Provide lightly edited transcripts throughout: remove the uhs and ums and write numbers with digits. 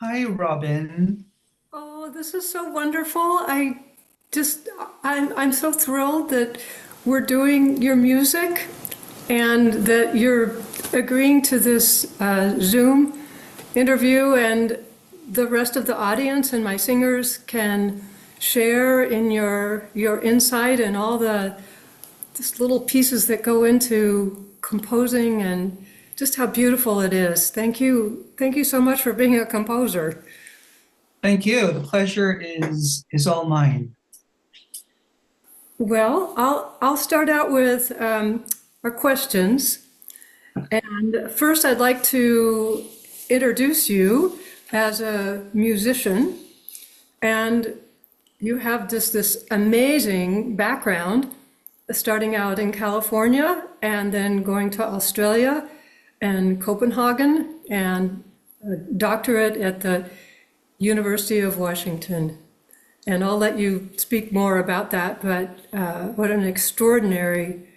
Hi, Robin. Oh, this is so wonderful. Just, I'm so thrilled that we're doing your music and that you're agreeing to this Zoom interview, and the rest of the audience and my singers can share in your insight and all the just little pieces that go into composing and just how beautiful it is. Thank you. Thank you so much for being a composer. Thank you. The pleasure is all mine. Well, I'll start out with our questions. And first, I'd like to introduce you as a musician. And you have just this amazing background, starting out in California and then going to Australia and Copenhagen and a doctorate at the University of Washington. And I'll let you speak more about that, but what an extraordinary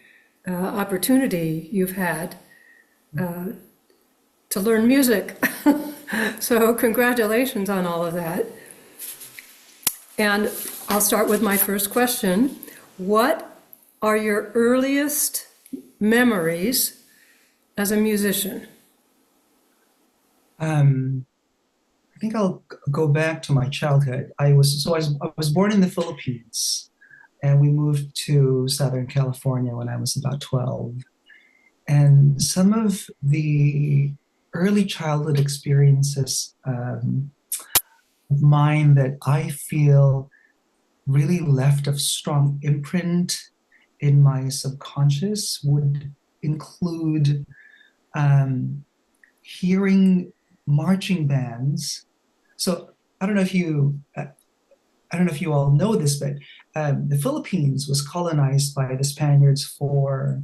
opportunity you've had to learn music. So congratulations on all of that. And I'll start with my first question. What are your earliest memories as a musician? Um, I think I'll go back to my childhood. I was born in the Philippines, and we moved to Southern California when I was about 12. And some of the early childhood experiences of mine that I feel really left a strong imprint in my subconscious would include um, hearing marching bands. So I don't know if you all know this, but the Philippines was colonized by the Spaniards for,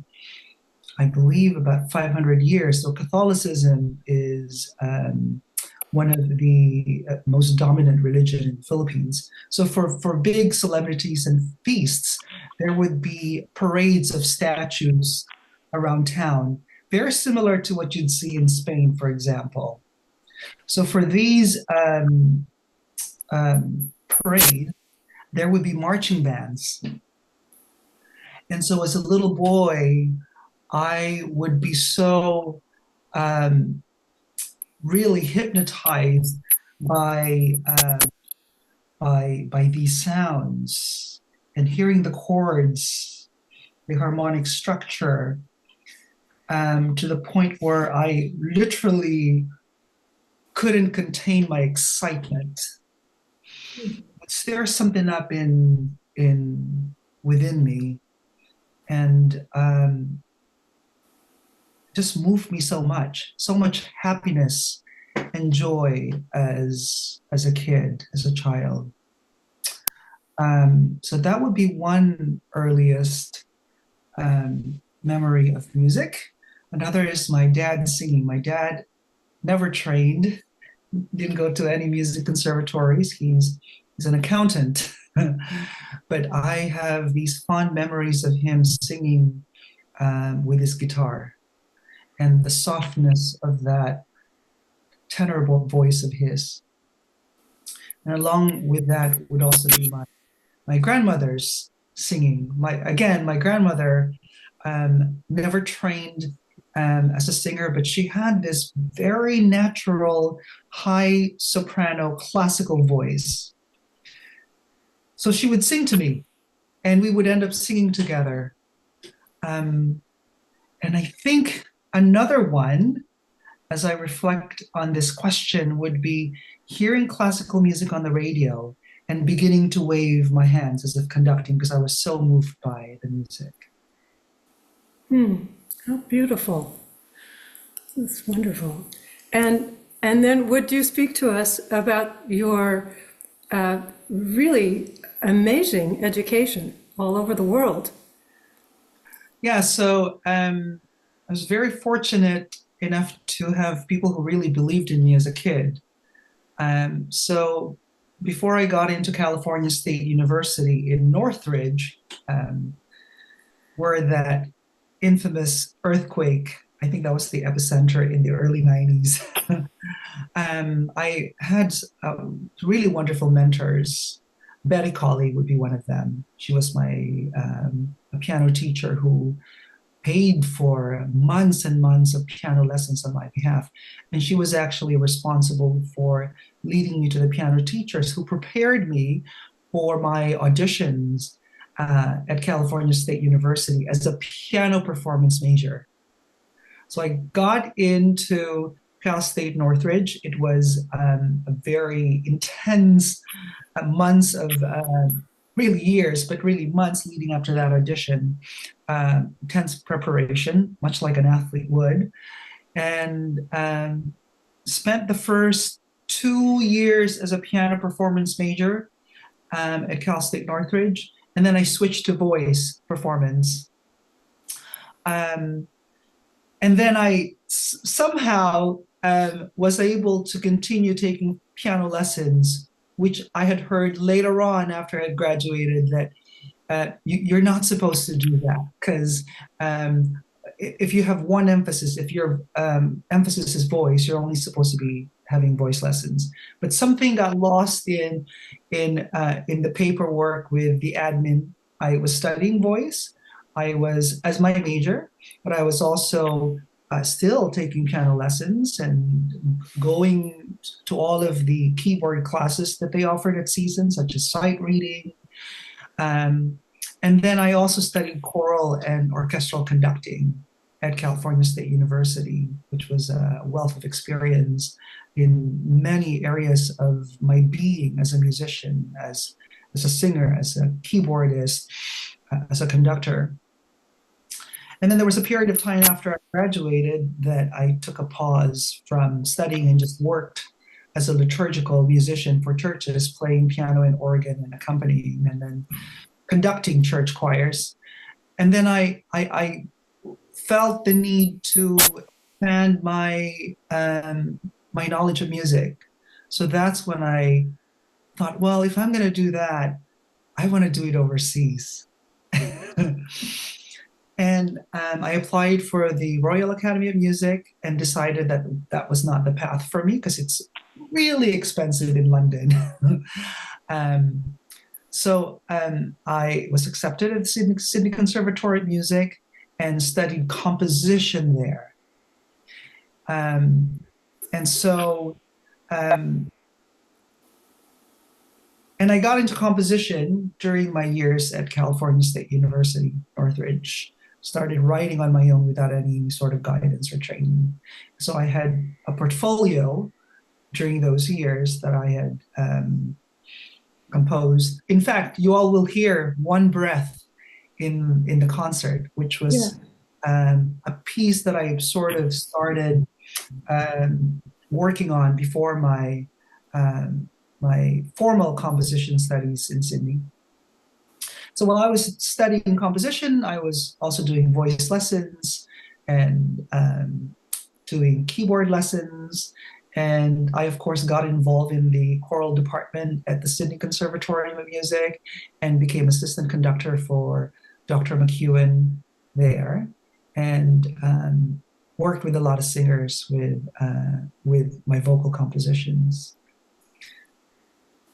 I believe, about 500 years. So Catholicism is one of the most dominant religion in the Philippines. So for big celebrities and feasts, there would be parades of statues around town, very similar to what you'd see in Spain, for example. So for these parades, there would be marching bands. And so as a little boy, I would be so um, really hypnotized by by these sounds and hearing the chords, the harmonic structure, to the point where I literally couldn't contain my excitement. It stirs something up in within me, and just moved me so much happiness and joy as a kid, as a child. So that would be one earliest memory of music. Another is my dad singing. My dad never trained, didn't go to any music conservatories. He's an accountant, but I have these fond memories of him singing with his guitar and the softness of that tenor voice of his. And along with that would also be my grandmother's singing. My grandmother never trained as a singer, but she had this very natural, high soprano classical voice. So she would sing to me, and we would end up singing together. Um, and I think another one, as I reflect on this question, would be hearing classical music on the radio and beginning to wave my hands as if conducting because I was so moved by the music. Hmm, how beautiful. That's wonderful. And then would you speak to us about your really amazing education all over the world? Yeah, so I was very fortunate enough to have people who really believed in me as a kid. So before I got into California State University in Northridge, um, where that infamous earthquake, I think that was the epicenter in the early 90s. I had really wonderful mentors. Betty Colley would be one of them. She was my a piano teacher who paid for months and months of piano lessons on my behalf. And she was actually responsible for leading me to the piano teachers who prepared me for my auditions at California State University as a piano performance major. So I got into Cal State Northridge. It was a very intense months of really years, but really months leading up to that audition. Intense preparation, much like an athlete would, and spent the first 2 years as a piano performance major at Cal State Northridge, and then I switched to voice performance. And then I somehow was able to continue taking piano lessons, which I had heard later on after I had graduated that you're not supposed to do that because if you have one emphasis, if your emphasis is voice, you're only supposed to be having voice lessons. But something got lost in the paperwork with the admin. I was studying voice. I was as my major, but I was also still taking piano lessons and going to all of the keyboard classes that they offered at Season, such as sight reading. And then I also studied choral and orchestral conducting at California State University, which was a wealth of experience in many areas of my being as a musician, as a singer, as a keyboardist, as a conductor. And then there was a period of time after I graduated that I took a pause from studying and just worked as a liturgical musician for churches, playing piano and organ and accompanying, and then conducting church choirs. And then I felt the need to expand my my knowledge of music. So that's when I thought, well, if I'm going to do that, I want to do it overseas. And I applied for the Royal Academy of Music and decided that that was not the path for me because it's really expensive in London. So I was accepted at the Sydney Conservatorium of Music and studied composition there. And so, and I got into composition during my years at California State University, Northridge. Started writing on my own without any sort of guidance or training. So I had a portfolio during those years that I had composed. In fact, you all will hear One Breath in the concert, which was a piece that I sort of started working on before my my formal composition studies in Sydney. So while I was studying composition, I was also doing voice lessons and doing keyboard lessons. And I, of course, got involved in the choral department at the Sydney Conservatorium of Music and became assistant conductor for Dr. McEwen there, and worked with a lot of singers with my vocal compositions.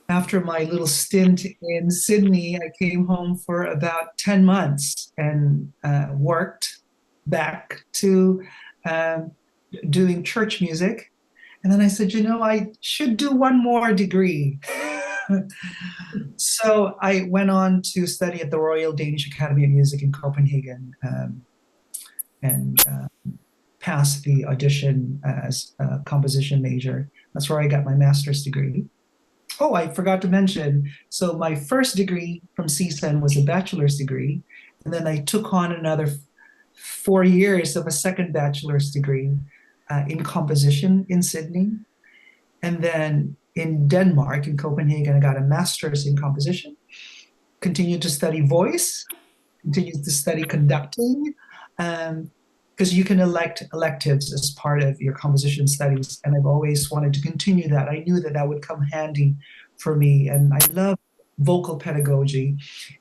After my little stint in Sydney, I came home for about 10 months and worked back to doing church music. And then I said, you know, I should do one more degree. So I went on to study at the Royal Danish Academy of Music in Copenhagen and passed the audition as a composition major. That's where I got my master's degree. Oh, I forgot to mention. So my first degree from CSUN was a bachelor's degree. And then I took on another 4 years of a second bachelor's degree in composition in Sydney. And then in Denmark, in Copenhagen, I got a master's in composition, continued to study voice, continued to study conducting, because you can elect electives as part of your composition studies. And I've always wanted to continue that. I knew that that would come handy for me. And I love vocal pedagogy.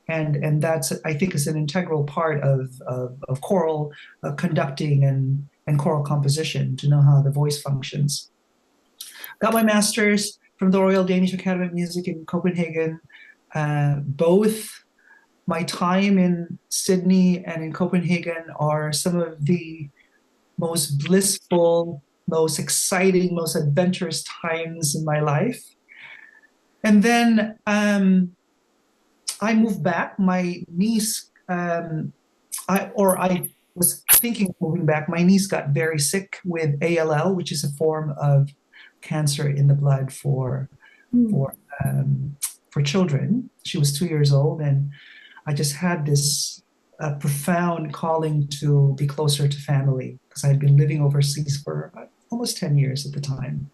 And that's, I think, is an integral part of choral conducting and choral composition, to know how the voice functions. got my master's from the Royal Danish Academy of Music in Copenhagen. Both my time in Sydney and in Copenhagen are some of the most blissful, most exciting, most adventurous times in my life. And then I moved back. My niece, I was thinking of moving back. My niece got very sick with ALL, which is a form of cancer in the blood for um, for children. She was 2 years old, and I just had this profound calling to be closer to family because I had been living overseas for almost 10 years at the time.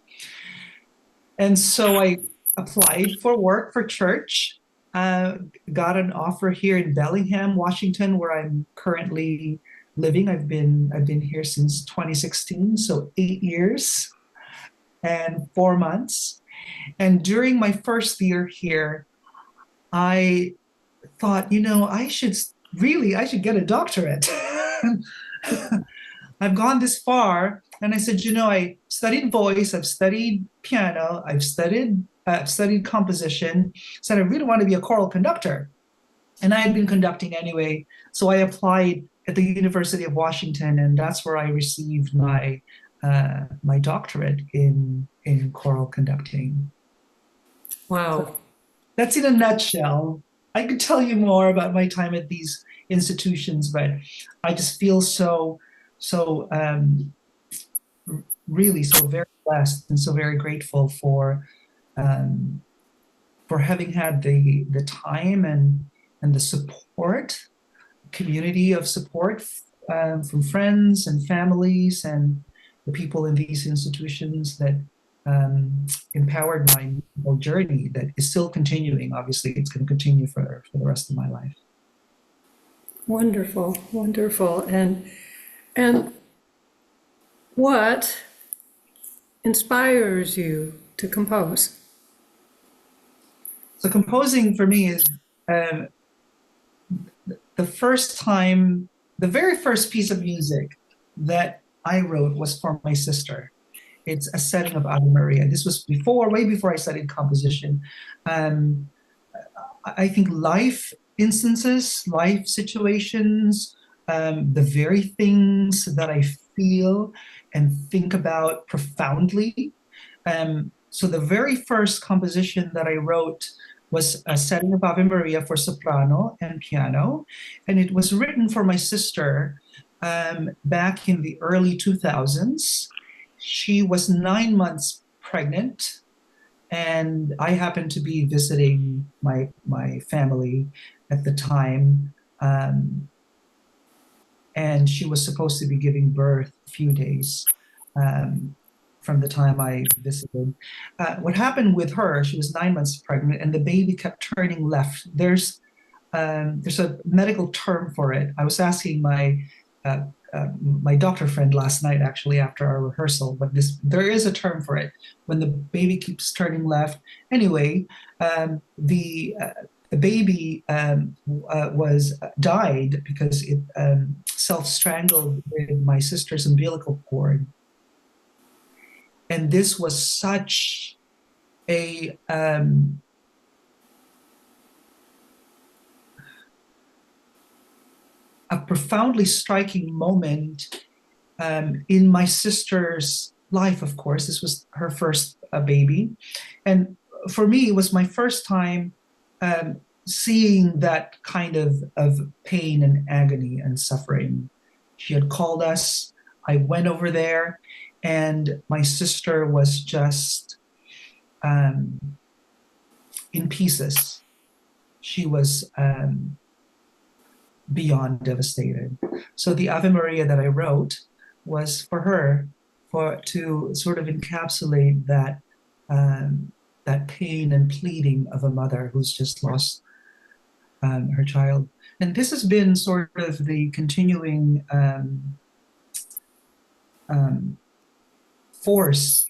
And so I applied for work for church, uh, got an offer here in Bellingham, Washington, where I'm currently living. I've been here since 2016, so 8 years and 4 months. And during my first year here, I thought, I should get a doctorate. I've gone this far, and I said, I studied voice, I've studied piano, I've studied composition. Said I really want to be a choral conductor, and I had been conducting anyway. So I applied at the University of Washington, and that's where I received my doctorate in choral conducting. So Wow. that's in a nutshell. I could tell you more about my time at these institutions, but I just feel so really so very blessed and so very grateful um, for having had the time and the support, community of support from friends and families and the people in these institutions that empowered my musical journey that is still continuing. Obviously, it's going to continue for the rest of my life. Wonderful, wonderful. And what inspires you to compose? So composing for me is um, the first time, the very first piece of music that I wrote was for my sister. It's a setting of Ave Maria. This was way before I studied composition. Um, I think life instances, life situations, the very things that I feel and think about profoundly. So the very first composition that I wrote was a setting of Ave Maria for soprano and piano, and it was written for my sister back in the early 2000s. She was 9 months pregnant, and I happened to be visiting my family at the time, and she was supposed to be giving birth a few days um, from the time I visited. What happened with her? She was 9 months pregnant, and the baby kept turning left. There's a medical term for it. I was asking uh, my doctor friend last night, actually, after our rehearsal, but there is a term for it when the baby keeps turning left. Anyway, the baby was died because it self-strangled with my sister's umbilical cord, and this was such a a profoundly striking moment in my sister's life. Of course, this was her first baby, and for me, it was my first time seeing that kind of pain and agony and suffering. She had called us. I went over there, and my sister was just um, in pieces. She was beyond devastated. So the Ave Maria that I wrote was for her, for to sort of encapsulate that pain and pleading of a mother who's just lost her child. And this has been sort of the continuing um, force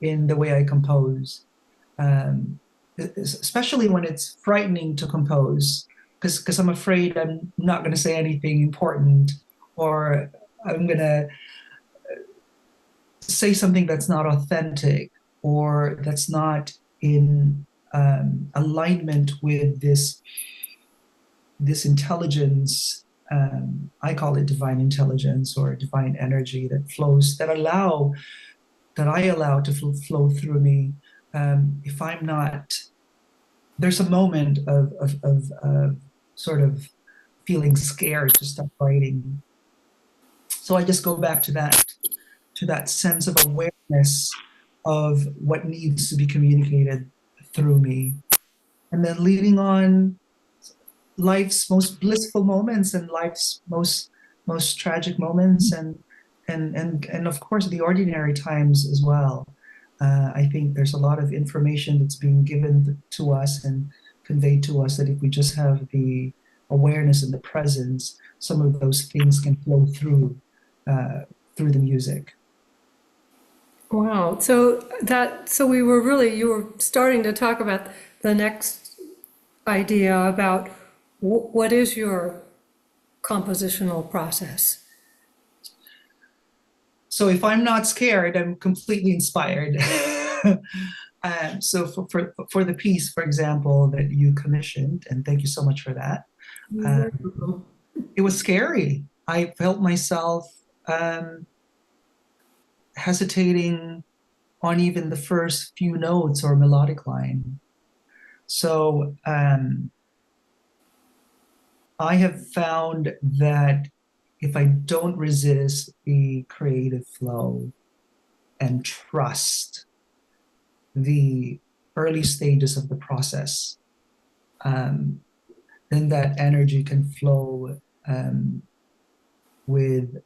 in the way I compose, um, especially when it's frightening to compose, because I'm afraid I'm not going to say anything important, or I'm going to say something that's not authentic. or that's not in alignment with this intelligence. I call it divine intelligence or divine energy that flows, that I allow to flow through me. If I'm not, there's a moment of sort of feeling scared to start writing. So I just go back to that sense of awareness of what needs to be communicated through me, and then leading on life's most blissful moments and life's most tragic moments, and of course the ordinary times as well. I think there's a lot of information that's being given to us and conveyed to us that if we just have the awareness and the presence, some of those things can flow through the music. Wow. So you were starting to talk about the next idea about what is your compositional process? So if I'm not scared, I'm completely inspired. So for the piece, for example, that you commissioned, and thank you so much for that. It was scary. I felt myself hesitating on even the first few notes or melodic line. So I have found that if I don't resist the creative flow and trust the early stages of the process, then that energy can flow with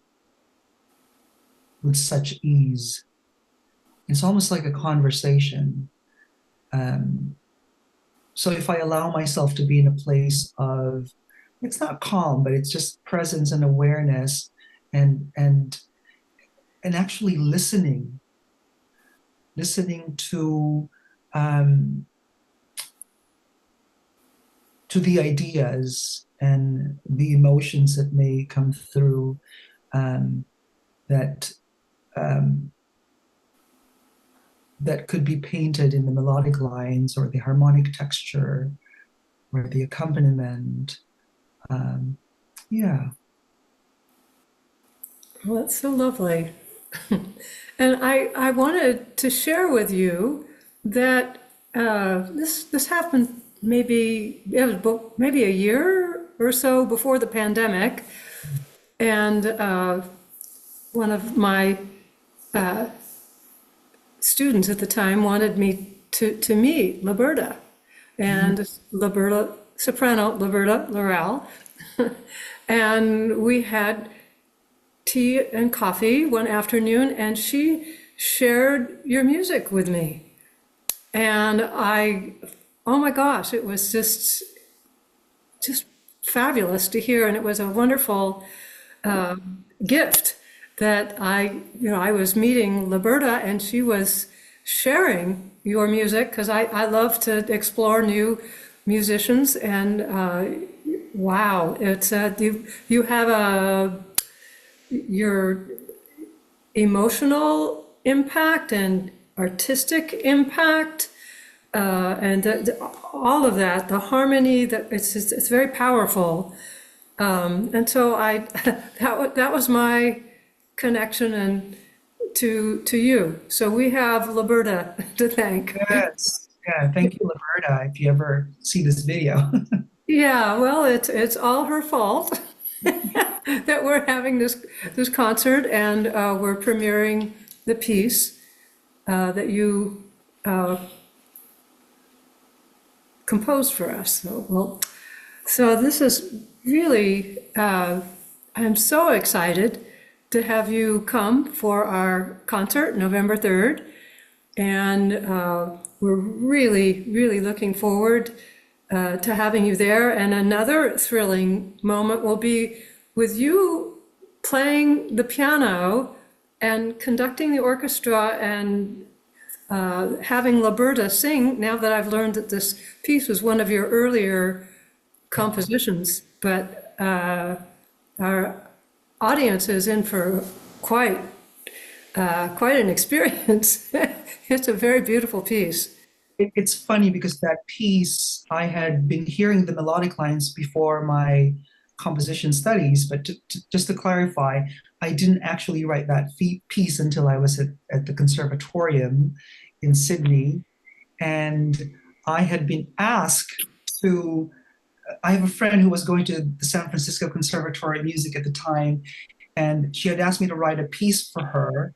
such ease. It's almost like a conversation. So if I allow myself to be in a place of, it's not calm, but it's just presence and awareness, and actually listening to the ideas and the emotions that may come through, that that could be painted in the melodic lines or the harmonic texture or the accompaniment. Yeah. Well, that's so lovely. And I wanted to share with you that this happened maybe a year or so before the pandemic, and one of my students at the time wanted me to meet Liberta, and Liberta soprano Liberta Laurel, and we had tea and coffee one afternoon, and she shared your music with me. And oh my gosh, it was just fabulous to hear. And it was a wonderful gift that I was meeting Liberta and she was sharing your music, because I love to explore new musicians. And wow, it's you have your emotional impact and artistic impact, and all of that, the harmony, that it's very powerful. And so that was my connection and to you. So we have Liberta to thank. Yes. Yeah. Thank you, Liberta, if you ever see this video. Yeah, well, it's all her fault that we're having this concert, and we're premiering the piece that you composed for us. So this is really, I'm so excited to have you come for our concert November 3rd, and we're really, really looking forward to having you there. And another thrilling moment will be with you playing the piano and conducting the orchestra and having Liberta sing, now that I've learned that this piece was one of your earlier compositions. But our audience is in for quite quite an experience. It's a very beautiful piece. It's funny because that piece, I had been hearing the melodic lines before my composition studies, but just to clarify, I didn't actually write that piece until I was at the Conservatorium in Sydney. And I had been asked to, I have a friend who was going to the San Francisco Conservatory of Music at the time, and she had asked me to write a piece for her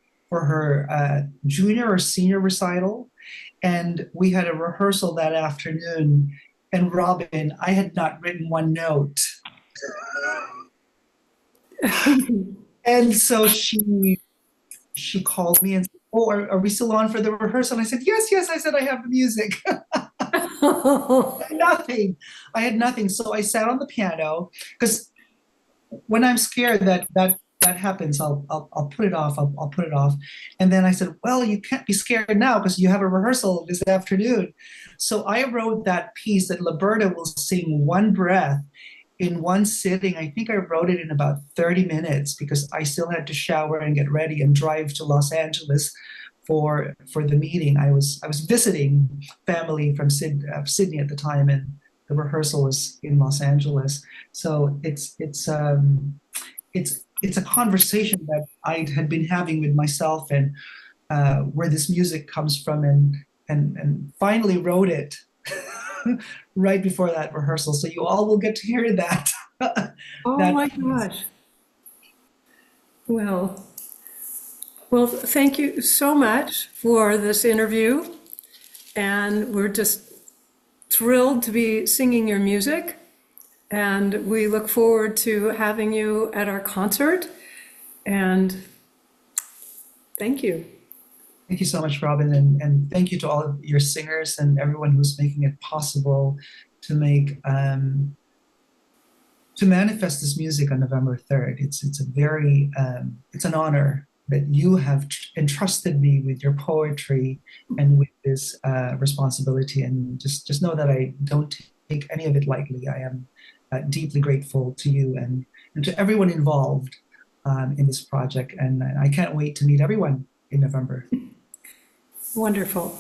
junior or senior recital. And we had a rehearsal that afternoon. And Robin, I had not written one note. And so she called me and said, "Oh, are we still on for the rehearsal?" And I said, "Yes, yes." I said, "I have the music." Nothing. I had nothing. So I sat on the piano because when I'm scared that happens, I'll put it off. I'll put it off. And then I said, "Well, you can't be scared now because you have a rehearsal this afternoon." So I wrote that piece that Liberta will sing one breath in one sitting. I think I wrote it in about 30 minutes because I still had to shower and get ready and drive to Los Angeles for the meeting. I was visiting family from Sydney at the time, and the rehearsal was in Los Angeles. So it's a conversation that I had been having with myself, and where this music comes from, and finally wrote it right before that rehearsal. So you all will get to hear that. Oh that my piece. gosh. Well, well, thank you so much for this interview. And we're just thrilled to be singing your music. And we look forward to having you at our concert. And thank you. Thank you so much, Robin, and thank you to all of your singers and everyone who's making it possible to make to manifest this music on November 3rd. It's a very it's an honor that you have entrusted me with your poetry and with this responsibility. And just know that I don't take any of it lightly. I am deeply grateful to you and to everyone involved in this project. And I can't wait to meet everyone in November. Wonderful.